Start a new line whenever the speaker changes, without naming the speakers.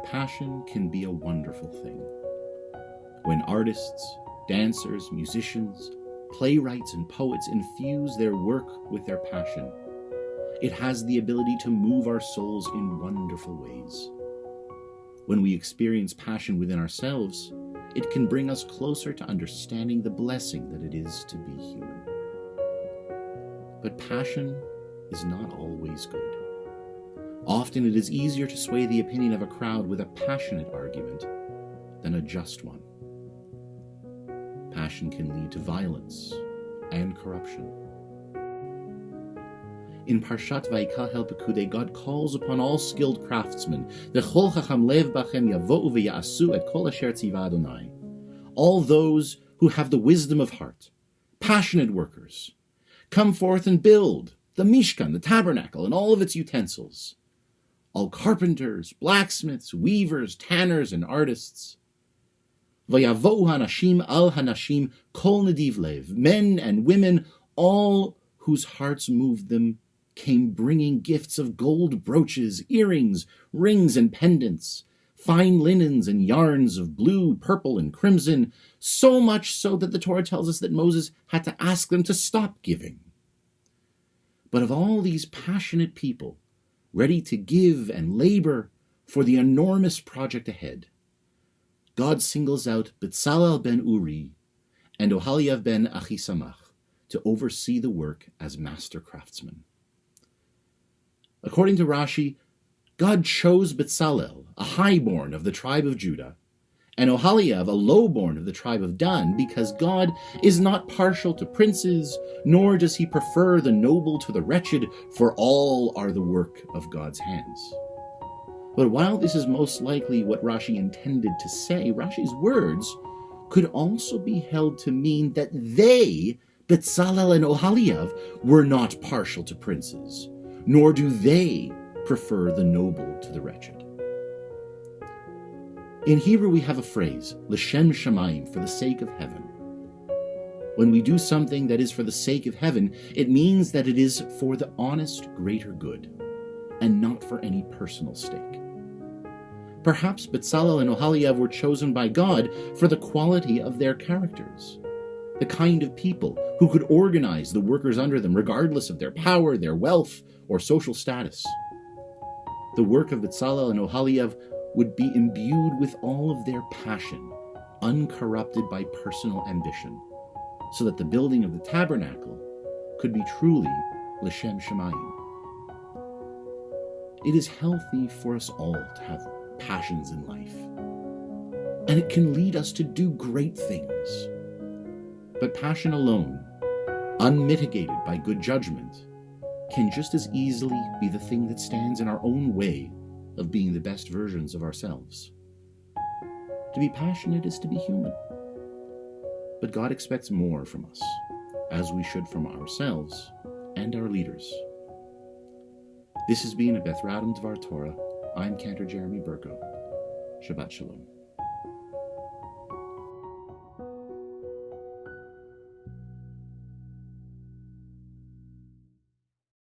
passion can be a wonderful thing. When artists, dancers, musicians, playwrights, and poets infuse their work with their passion, it has the ability to move our souls in wonderful ways. When we experience passion within ourselves, it can bring us closer to understanding the blessing that it is to be human. But passion is not always good. Often it is easier to sway the opinion of a crowd with a passionate argument than a just one. Passion can lead to violence and corruption. In Parshat Vayekahel Pekudei, God calls upon all skilled craftsmen, V'chol chacham lev bachem yavo'u v'ya'asu et kol asher tziva Adonai. All those who have the wisdom of heart, passionate workers, come forth and build the Mishkan, the tabernacle, and all of its utensils. All carpenters, blacksmiths, weavers, tanners, and artists. Vayavo'u hanashim al hanashim kol nediv lev. Men and women, all whose hearts moved them, came bringing gifts of gold brooches, earrings, rings, and pendants, fine linens and yarns of blue, purple, and crimson, so much so that the Torah tells us that Moses had to ask them to stop giving. But of all these passionate people, ready to give and labor for the enormous project ahead, God singles out Betzalel ben Uri and Ohaliav ben Achisamach to oversee the work as master craftsmen. According to Rashi, God chose Betzalel, a highborn of the tribe of Judah, and Ohaliav, a lowborn of the tribe of Dan, because God is not partial to princes, nor does he prefer the noble to the wretched, for all are the work of God's hands. But while this is most likely what Rashi intended to say, Rashi's words could also be held to mean that they, Betzalel and Ohaliav, were not partial to princes, nor do they prefer the noble to the wretched. In Hebrew we have a phrase, l'shem shamayim, for the sake of heaven. When we do something that is for the sake of heaven, it means that it is for the honest greater good, and not for any personal stake. Perhaps Betzalel and Ohaliav were chosen by God for the quality of their characters, the kind of people who could organize the workers under them regardless of their power, their wealth, or social status. The work of Betzalel and Ohaliav would be imbued with all of their passion, uncorrupted by personal ambition, so that the building of the tabernacle could be truly l'shem shamayim. It is healthy for us all to have passions in life, and it can lead us to do great things. But passion alone, unmitigated by good judgment, can just as easily be the thing that stands in our own way of being the best versions of ourselves. To be passionate is to be human. But God expects more from us, as we should from ourselves and our leaders. This has been a Beth Radom Dvar Torah. I'm Cantor Jeremy Burko. Shabbat Shalom.